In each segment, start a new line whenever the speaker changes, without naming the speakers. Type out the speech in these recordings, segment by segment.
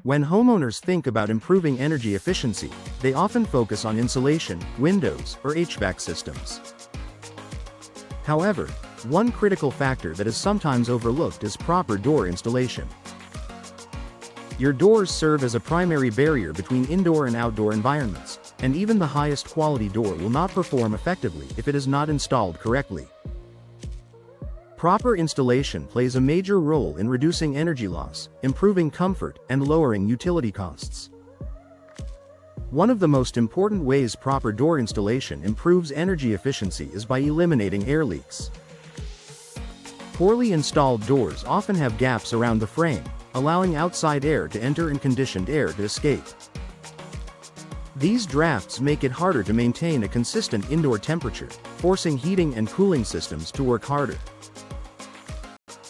When homeowners think about improving energy efficiency, they often focus on insulation, windows, or HVAC systems. However, one critical factor that is sometimes overlooked is proper door installation. Your doors serve as a primary barrier between indoor and outdoor environments, and even the highest quality door will not perform effectively if it is not installed correctly. Proper installation plays a major role in reducing energy loss, improving comfort, and lowering utility costs. One of the most important ways proper door installation improves energy efficiency is by eliminating air leaks. Poorly installed doors often have gaps around the frame, allowing outside air to enter and conditioned air to escape. These drafts make it harder to maintain a consistent indoor temperature, forcing heating and cooling systems to work harder.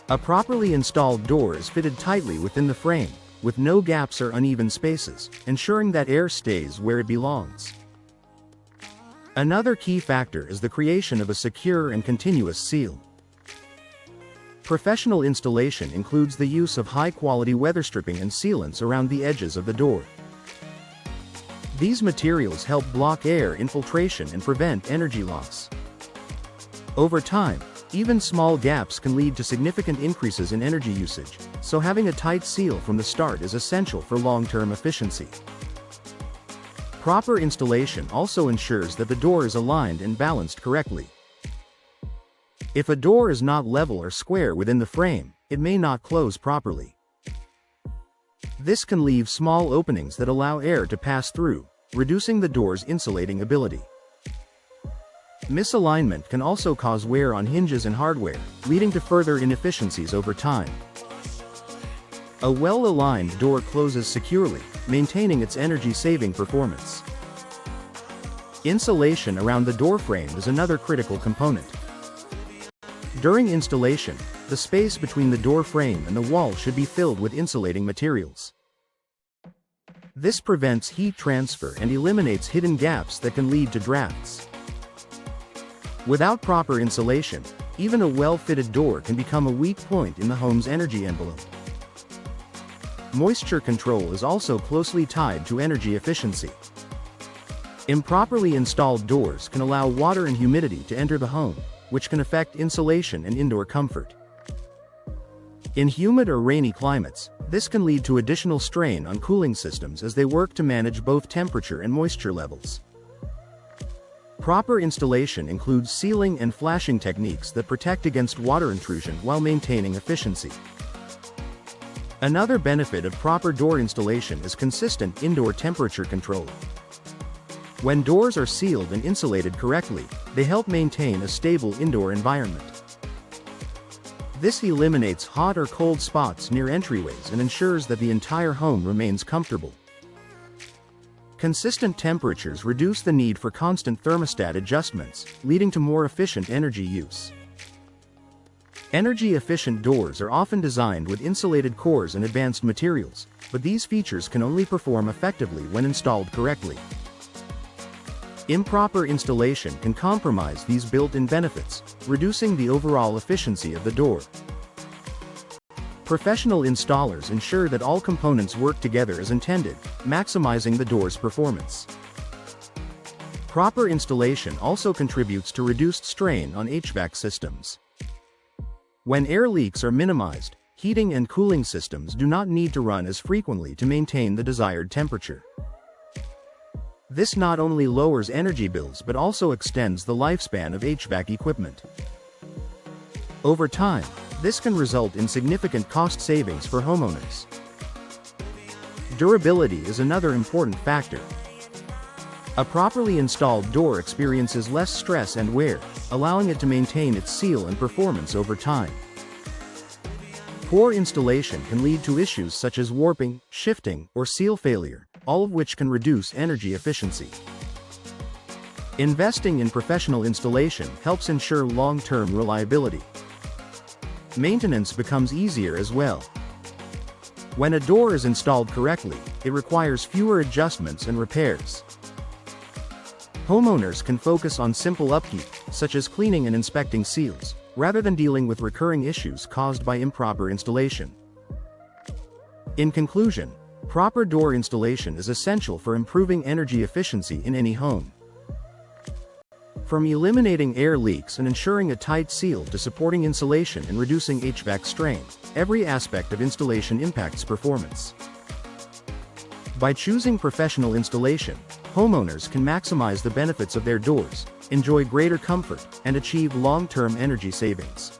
A properly installed door is fitted tightly within the frame, with no gaps or uneven spaces, ensuring that air stays where it belongs. Another key factor is the creation of a secure and continuous seal. Professional installation includes the use of high-quality weather stripping and sealants around the edges of the door. These materials help block air infiltration and prevent energy loss. Over time, even small gaps can lead to significant increases in energy usage, so having a tight seal from the start is essential for long-term efficiency. Proper installation also ensures that the door is aligned and balanced correctly. If a door is not level or square within the frame, it may not close properly. This can leave small openings that allow air to pass through, reducing the door's insulating ability. Misalignment can also cause wear on hinges and hardware, leading to further inefficiencies over time. A well-aligned door closes securely, maintaining its energy-saving performance. Insulation around the door frame is another critical component. During installation, the space between the door frame and the wall should be filled with insulating materials. This prevents heat transfer and eliminates hidden gaps that can lead to drafts. Without proper insulation, even a well-fitted door can become a weak point in the home's energy envelope. Moisture control is also closely tied to energy efficiency. Improperly installed doors can allow water and humidity to enter the home, which can affect insulation and indoor comfort. In humid or rainy climates, this can lead to additional strain on cooling systems as they work to manage both temperature and moisture levels. Proper installation includes sealing and flashing techniques that protect against water intrusion while maintaining efficiency. Another benefit of proper door installation is consistent indoor temperature control. When doors are sealed and insulated correctly, they help maintain a stable indoor environment. This eliminates hot or cold spots near entryways and ensures that the entire home remains comfortable. Consistent temperatures reduce the need for constant thermostat adjustments, leading to more efficient energy use. Energy-efficient doors are often designed with insulated cores and advanced materials, but these features can only perform effectively when installed correctly. Improper installation can compromise these built-in benefits, reducing the overall efficiency of the door. Professional installers ensure that all components work together as intended, maximizing the door's performance. Proper installation also contributes to reduced strain on HVAC systems. When air leaks are minimized, heating and cooling systems do not need to run as frequently to maintain the desired temperature. This not only lowers energy bills but also extends the lifespan of HVAC equipment. Over time, this can result in significant cost savings for homeowners. Durability is another important factor. A properly installed door experiences less stress and wear, allowing it to maintain its seal and performance over time. Poor installation can lead to issues such as warping, shifting, or seal failure, all of which can reduce energy efficiency. Investing in professional installation helps ensure long-term reliability. Maintenance becomes easier as well. When a door is installed correctly, it requires fewer adjustments and repairs. Homeowners can focus on simple upkeep, such as cleaning and inspecting seals, rather than dealing with recurring issues caused by improper installation. In conclusion, Proper door installation is essential for improving energy efficiency in any home. From eliminating air leaks and ensuring a tight seal to supporting insulation and reducing HVAC strain, every aspect of installation impacts performance. By choosing professional installation, homeowners can maximize the benefits of their doors, enjoy greater comfort, and achieve long-term energy savings.